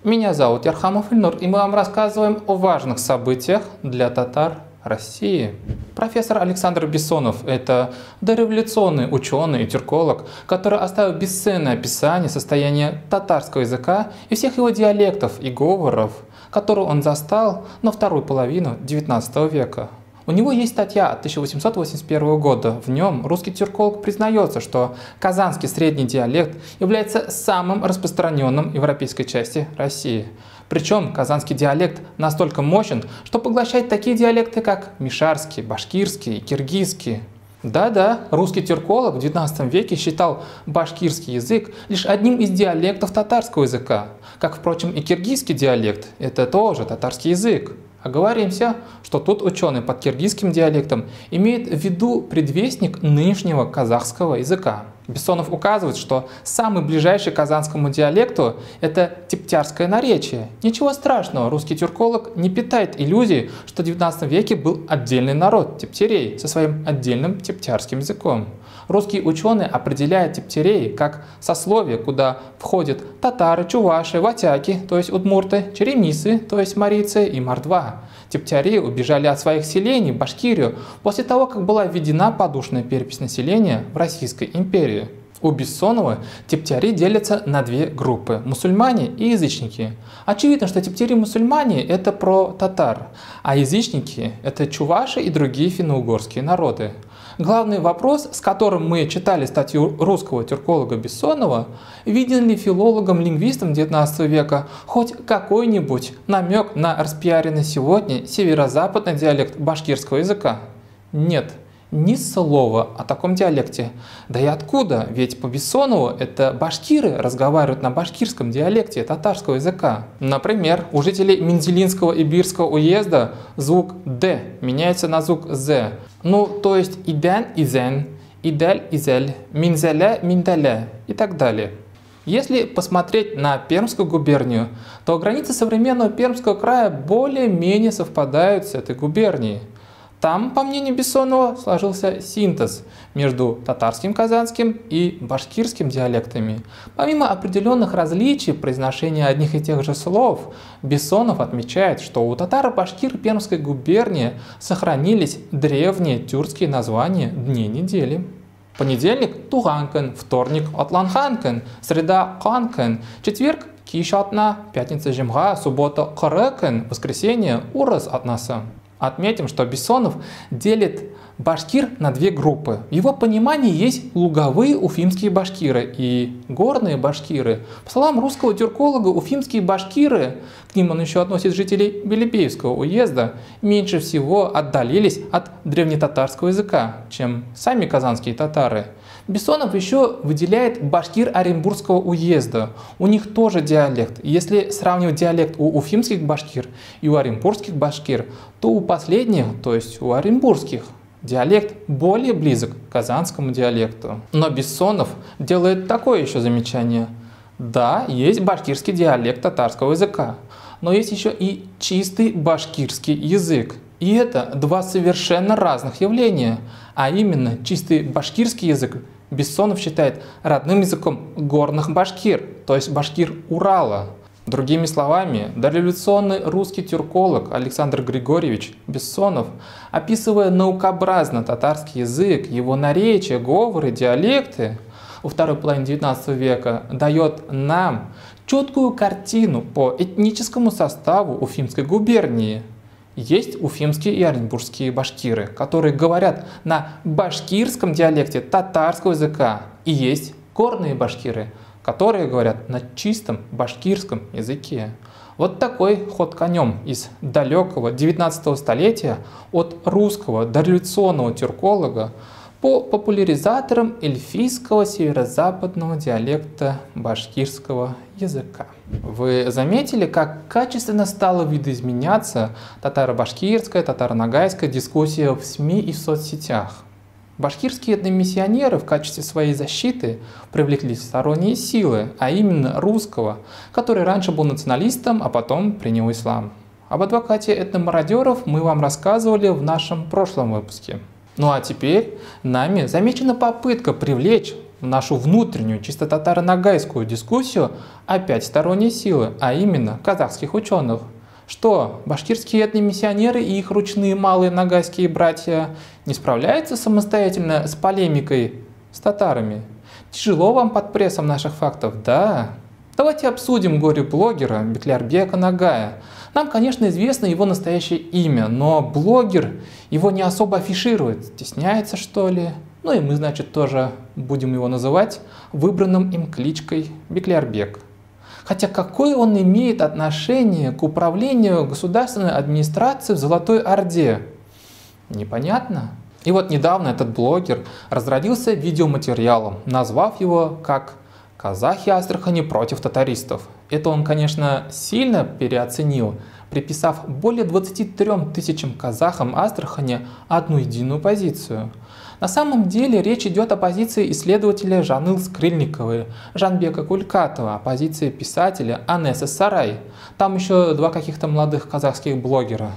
Меня зовут Ярхамов Ильнур, и мы вам рассказываем о важных событиях для татар России. Профессор Александр Бессонов – это дореволюционный ученый и тюрколог, который оставил бесценное описание состояния татарского языка и всех его диалектов и говоров, которые он застал на вторую половину XIX века. У него есть статья от 1881 года. В нем русский тюрколог признается, что казанский средний диалект является самым распространенным в европейской части России. Причем казанский диалект настолько мощен, что поглощает такие диалекты, как мишарский, башкирский и киргизский. Да-да, русский тюрколог в XIX веке считал башкирский язык лишь одним из диалектов татарского языка. Как, впрочем, и киргизский диалект – это тоже татарский язык. Оговоримся, что тут ученый под киргизским диалектом имеет в виду предвестник нынешнего казахского языка. Бессонов указывает, что самый ближайший к казанскому диалекту – это тептярское наречие. Ничего страшного, русский тюрколог не питает иллюзий, что в XIX веке был отдельный народ – тептерей со своим отдельным тептярским языком. Русский ученый определяет тептерей как сословие, куда входят татары, чуваши, ватяки, то есть удмурты, черемисы, то есть марийцы и мордва. Тептяри убежали от своих селений в Башкирию после того, как была введена подушная перепись населения в Российской империи. У Бессонова тептяри делятся на две группы – мусульмане и язычники. Очевидно, что тептяри-мусульмане – это про татар, а язычники – это чуваши и другие финно-угорские народы. Главный вопрос, с которым мы читали статью русского тюрколога Бессонова, виден ли филологом-лингвистом XIX века хоть какой-нибудь намек на распиаренный сегодня северо-западный диалект башкирского языка? Нет, ни слова о таком диалекте. Да и откуда? Ведь по Бессонову это башкиры разговаривают на башкирском диалекте татарского языка. Например, у жителей Мензелинского и Бирского уезда звук «д» меняется на звук «з». Ну, то есть «иден» – «изен», «идель» – «изель», «минзеля» – «миндаля» и так далее. Если посмотреть на Пермскую губернию, то границы современного Пермского края более-менее совпадают с этой губернией. Там, по мнению Бессонова, сложился синтез между татарским, казанским и башкирским диалектами. Помимо определенных различий произношения одних и тех же слов, Бессонов отмечает, что у татар и башкир Пермской губернии сохранились древние тюркские названия дней недели. Понедельник – Туганкен, вторник – Атланханкен, среда – Канкен, четверг – Кишатна, пятница – Жемга, суббота – Каракен, воскресенье – Ураз Атнаса. Отметим, что Бессонов делит башкир на две группы. В его понимании есть луговые уфимские башкиры и горные башкиры. По словам русского тюрколога, уфимские башкиры, к ним он еще относит жителей Белебеевского уезда, меньше всего отдалились от древнетатарского языка, чем сами казанские татары. Бессонов еще выделяет башкир Оренбургского уезда. У них тоже диалект. Если сравнивать диалект у уфимских башкир и у оренбургских башкир, то у последних, то есть у оренбургских, диалект более близок к казанскому диалекту. Но Бессонов делает такое еще замечание. Да, есть башкирский диалект татарского языка, но есть еще и чистый башкирский язык. И это два совершенно разных явления. А именно, чистый башкирский язык Бессонов считает родным языком горных башкир, то есть башкир Урала. Другими словами, дореволюционный русский тюрколог Александр Григорьевич Бессонов, описывая наукообразно татарский язык, его наречия, говоры, диалекты во второй половине XIX века, дает нам четкую картину по этническому составу Уфимской губернии. Есть уфимские и оренбургские башкиры, которые говорят на башкирском диалекте татарского языка. И есть горные башкиры, которые говорят на чистом башкирском языке. Вот такой ход конем из далекого 19 столетия от русского дореволюционного тюрколога по популяризаторам эльфийского северо-западного диалекта башкирского языка. Вы заметили, как качественно стала видоизменяться татаро-башкирская, татаро-ногайская дискуссия в СМИ и в соцсетях? Башкирские этномиссионеры в качестве своей защиты привлекли сторонние силы, а именно русского, который раньше был националистом, а потом принял ислам. Об адвокате этномародеров мы вам рассказывали в нашем прошлом выпуске. Ну а теперь нами замечена попытка привлечь в нашу внутреннюю, чисто татаро-ногайскую дискуссию опять сторонние силы, а именно казахских ученых. Что, башкирские этномиссионеры и их ручные малые ногайские братья не справляются самостоятельно с полемикой с татарами? Тяжело вам под прессом наших фактов, да? Давайте обсудим горе-блогера Беклярбека Ногая. Нам, конечно, известно его настоящее имя, но блогер его не особо афиширует. Стесняется, что ли? Ну и мы, значит, тоже будем его называть выбранным им кличкой Беклярбек. Хотя какое он имеет отношение к управлению государственной администрацией в Золотой Орде? Непонятно. И вот недавно этот блогер разродился видеоматериалом, назвав его как «Казахи Астрахани против татаристов». Это он, конечно, сильно переоценил, приписав более 23 тысячам казахам Астрахани одну единую позицию. На самом деле речь идет о позиции исследователя Жаныл Скрыльниковой, Жанбека Кулькатова, о позиции писателя Анесы Сарай. Там еще два каких-то молодых казахских блогера.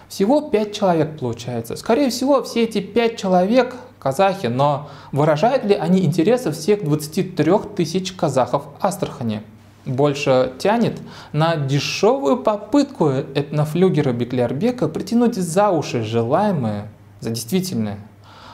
Всего 5 человек получается. Скорее всего, все эти 5 человек казахи, но выражают ли они интересы всех 23 тысяч казахов Астрахани? Больше тянет на дешевую попытку этнофлюгера Беклярбека притянуть за уши желаемое за действительное.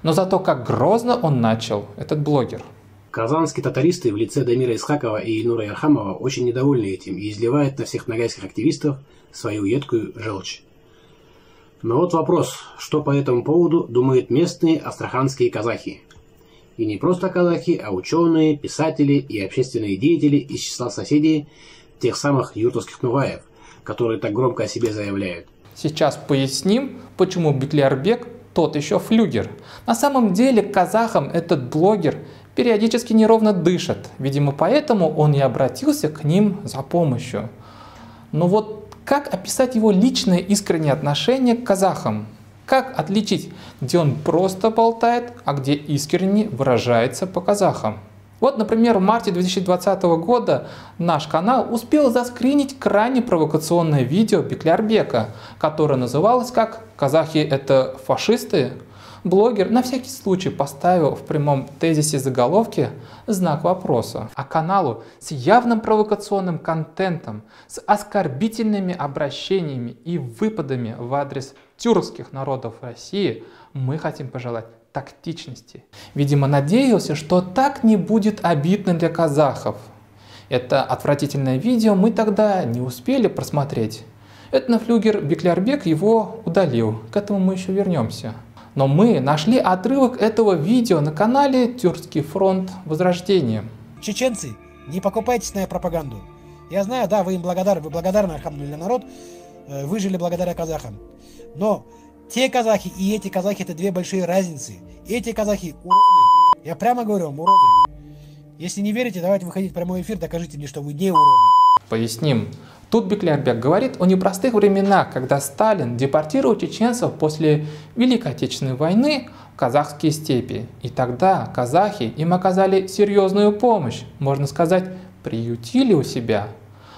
Но зато как грозно он начал, этот блогер. Казанские татаристы в лице Дамира Исхакова и Нура Ярхамова очень недовольны этим и изливают на всех ногайских активистов свою едкую желчь. Но вот вопрос, что по этому поводу думают местные астраханские казахи? И не просто казахи, а ученые, писатели и общественные деятели из числа соседей тех самых юртовских нугаев, которые так громко о себе заявляют. Сейчас поясним, почему Беклярбек тот еще флюгер. На самом деле казахам этот блогер периодически неровно дышит. Видимо, поэтому он и обратился к ним за помощью. Но вот как описать его личное искреннее отношение к казахам? Как отличить, где он просто болтает, а где искренне выражается по казахам? Вот, например, в марте 2020 года наш канал успел заскринить крайне провокационное видео Беклярбека, которое называлось как «Казахи – это фашисты?». Блогер на всякий случай поставил в прямом тезисе заголовки знак вопроса. А каналу с явным провокационным контентом, с оскорбительными обращениями и выпадами в адрес тюркских народов России мы хотим пожелать тактичности. Видимо, надеялся, что так не будет обидно для казахов. Это отвратительное видео мы тогда не успели просмотреть. Этнофлюгер Беклярбек его удалил, к этому мы еще вернемся. Но мы нашли отрывок этого видео на канале Тюркский фронт Возрождения. Чеченцы, не покупайтесь на пропаганду. Я знаю, да, вы им благодарны, вы благодарны, альхамдулилля, народ, выжили благодаря казахам. Но те казахи и эти казахи — это две большие разницы. Эти казахи уроды. Я прямо говорю вам, уроды. Если не верите, давайте выходить в прямой эфир, докажите мне, что вы не уроды. Поясним. Тут Беклярбек говорит о непростых временах, когда Сталин депортировал чеченцев после Великой Отечественной войны в казахские степи. И тогда казахи им оказали серьезную помощь, можно сказать, приютили у себя.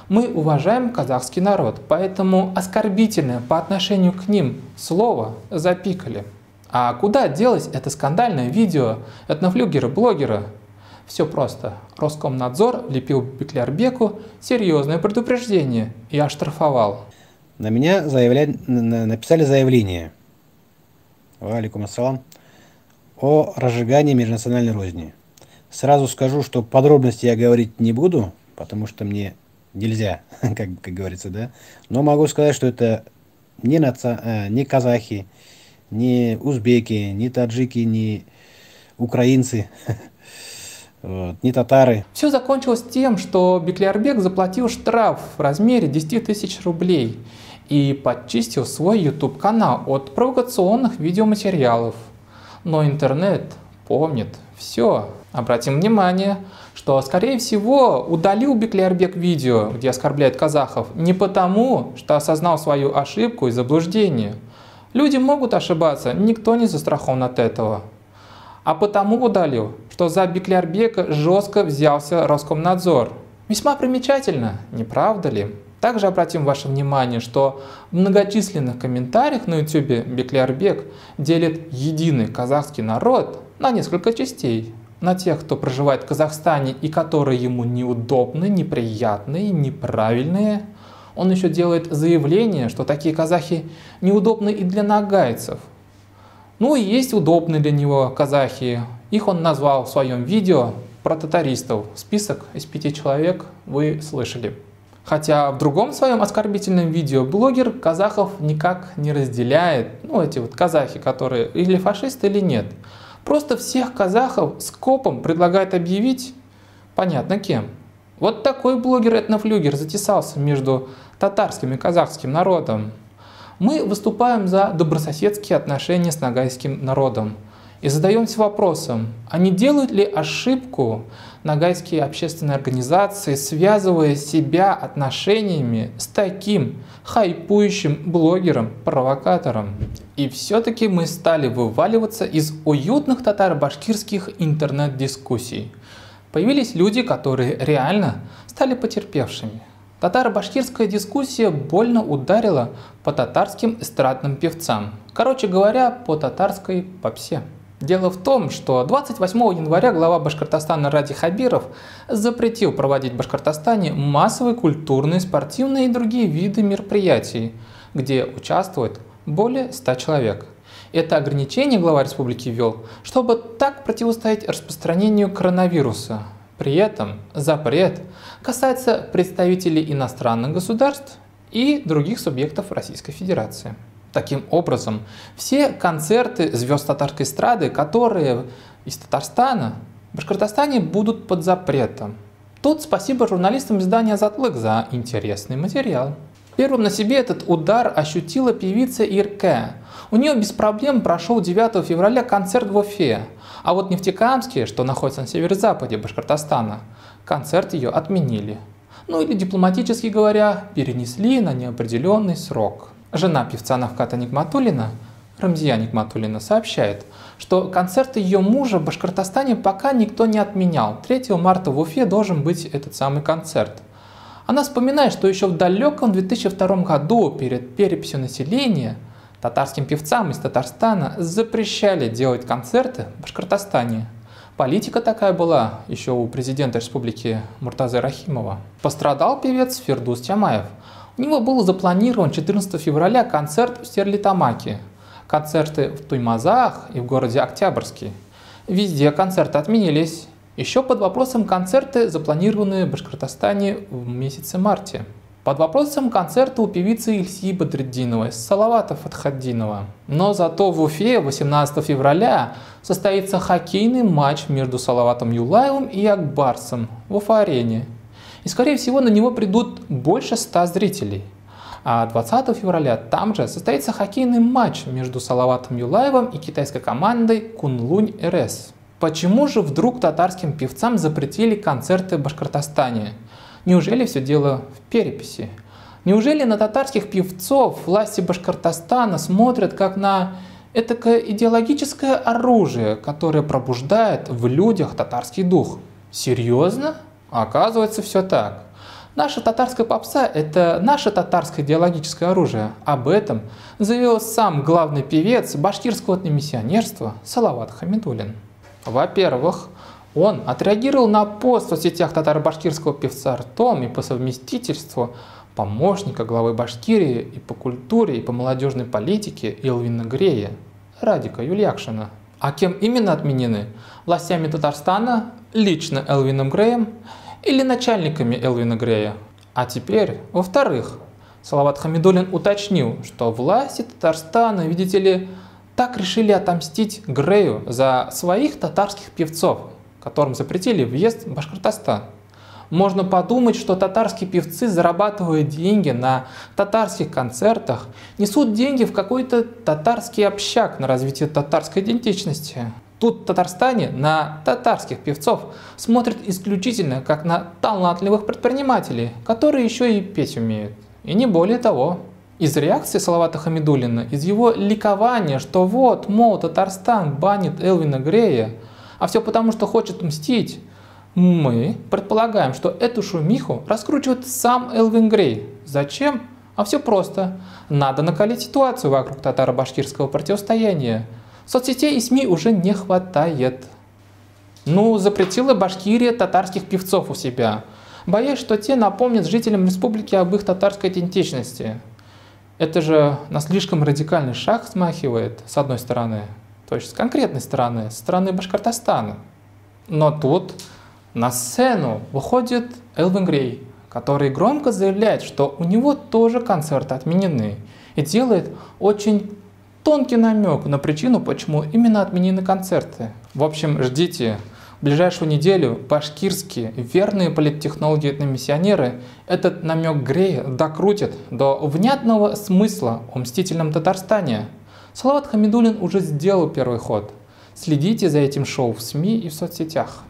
Мы уважаем казахский народ, поэтому оскорбительное по отношению к ним слово запикали. А куда делось это скандальное видео этнофлюгера-блогера? Все просто. Роскомнадзор влепил Беклярбеку серьезное предупреждение и оштрафовал. На меня написали заявление, валикум ассалам, о разжигании межнациональной розни. Сразу скажу, что подробности я говорить не буду, потому что мне нельзя, как говорится, да. Но могу сказать, что это не казахи, не узбеки, не таджики, не украинцы. Вот, не татары. Все закончилось тем, что Беклярбек заплатил штраф в размере 10 тысяч рублей и подчистил свой YouTube-канал от провокационных видеоматериалов. Но интернет помнит все. Обратим внимание, что, скорее всего, удалил Беклярбек видео, где оскорбляет казахов, не потому, что осознал свою ошибку и заблуждение. Люди могут ошибаться, никто не застрахован от этого. А потому удалил, что за Беклярбека жестко взялся Роскомнадзор. Весьма примечательно, не правда ли? Также обратим ваше внимание, что в многочисленных комментариях на YouTube Беклярбек делит единый казахский народ на несколько частей. на тех, кто проживает в Казахстане и которые ему неудобны, неприятны, неправильные. Он еще делает заявление, что такие казахи неудобны и для нагайцев. Ну и есть удобные для него казахи. Их он назвал в своем видео про татаристов. Список из 5 человек вы слышали. Хотя в другом своем оскорбительном видео блогер казахов никак не разделяет. Ну эти вот казахи, которые или фашисты, или нет. Просто всех казахов скопом предлагает объявить понятно кем. Вот такой блогер-этнофлюгер затесался между татарским и казахским народом. Мы выступаем за добрососедские отношения с нагайским народом и задаемся вопросом, а не делают ли ошибку нагайские общественные организации, связывая себя отношениями с таким хайпующим блогером-провокатором. И все-таки мы стали вываливаться из уютных татаро-башкирских интернет-дискуссий. Появились люди, которые реально стали потерпевшими. Татаро-башкирская дискуссия больно ударила по татарским эстрадным певцам. Короче говоря, по татарской попсе. Дело в том, что 28 января глава Башкортостана Ради Хабиров запретил проводить в Башкортостане массовые культурные, спортивные и другие виды мероприятий, где участвует более 100 человек. Это ограничение глава республики ввел, чтобы так противостоять распространению коронавируса. При этом запрет касается представителей иностранных государств и других субъектов Российской Федерации. Таким образом, все концерты звезд татарской эстрады, которые из Татарстана, в Башкортостане будут под запретом. Тут спасибо журналистам издания «Азатлык» за интересный материал. Первым на себе этот удар ощутила певица Ирке. У нее без проблем прошел 9 февраля концерт в Уфе. А вот в Нефтекамске, что находится на северо-западе Башкортостана, концерт ее отменили. Ну или дипломатически говоря, перенесли на неопределенный срок. Жена певца Навката Нигматуллина, Рамзия Нигматуллина, сообщает, что концерты ее мужа в Башкортостане пока никто не отменял. 3 марта в Уфе должен быть этот самый концерт. Она вспоминает, что еще в далеком 2002 году перед переписью населения татарским певцам из Татарстана запрещали делать концерты в Башкортостане. Политика такая была еще у президента республики Муртазы Рахимова. Пострадал певец Фирдус Тямаев. У него был запланирован 14 февраля концерт в Стерлитамаке, концерты в Туймазах и в городе Октябрьске. Везде концерты отменились. Еще под вопросом концерты, запланированные в Башкортостане в месяце марте. Под вопросом концерта у певицы Ильси Бадретдиновой с Салавата Фатхаддинова. Но зато в Уфе 18 февраля состоится хоккейный матч между Салаватом Юлаевым и Акбарсом в Уфа-арене. И скорее всего на него придут больше 100 зрителей. А 20 февраля там же состоится хоккейный матч между Салаватом Юлаевым и китайской командой Кунлунь РС. Почему же вдруг татарским певцам запретили концерты в Башкортостане? Неужели все дело в переписи? Неужели на татарских певцов власти Башкортостана смотрят как на этакое идеологическое оружие, которое пробуждает в людях татарский дух? Серьезно? Оказывается, все так. Наша татарская попса – это наше татарское идеологическое оружие. Об этом заявил сам главный певец башкирского этномиссионерства Салават Хамидуллин. Во-первых, он отреагировал на пост в соцсетях татаро-башкирского певца Артом и по совместительству помощника главы Башкирии и по культуре, и по молодежной политике Элвина Грея, Радика Юльякшина. А кем именно отменены? Властями Татарстана, лично Элвином Греем или начальниками Элвина Грея? А теперь, во-вторых, Салават Хамидуллин уточнил, что власти Татарстана, видите ли, так решили отомстить Грею за своих татарских певцов, которым запретили въезд в Башкортостан. Можно подумать, что татарские певцы зарабатывают деньги на татарских концертах, несут деньги в какой-то татарский общак на развитие татарской идентичности. Тут в Татарстане на татарских певцов смотрят исключительно как на талантливых предпринимателей, которые еще и петь умеют. И не более того. Из реакции Салавата Хамидуллина, из его ликования, что вот, мол, Татарстан банит Элвина Грея, а все потому, что хочет мстить, мы предполагаем, что эту шумиху раскручивает сам Элвин Грей. Зачем? А все просто. Надо накалить ситуацию вокруг татаро-башкирского противостояния. Соцсетей и СМИ уже не хватает. Ну, запретила Башкирия татарских певцов у себя, боясь, что те напомнят жителям республики об их татарской идентичности. Это же на слишком радикальный шаг смахивает, с одной стороны, то есть с конкретной стороны, с стороны Башкортостана. Но тут на сцену выходит Элвин Грей, который громко заявляет, что у него тоже концерты отменены, и делает очень тонкий намек на причину, почему именно отменены концерты. В общем, ждите. В ближайшую неделю башкирские верные политтехнологи-этномиссионеры этот намек Грея докрутят до внятного смысла о мстительном Татарстане. Салават Хамидуллин уже сделал первый ход. Следите за этим шоу в СМИ и в соцсетях.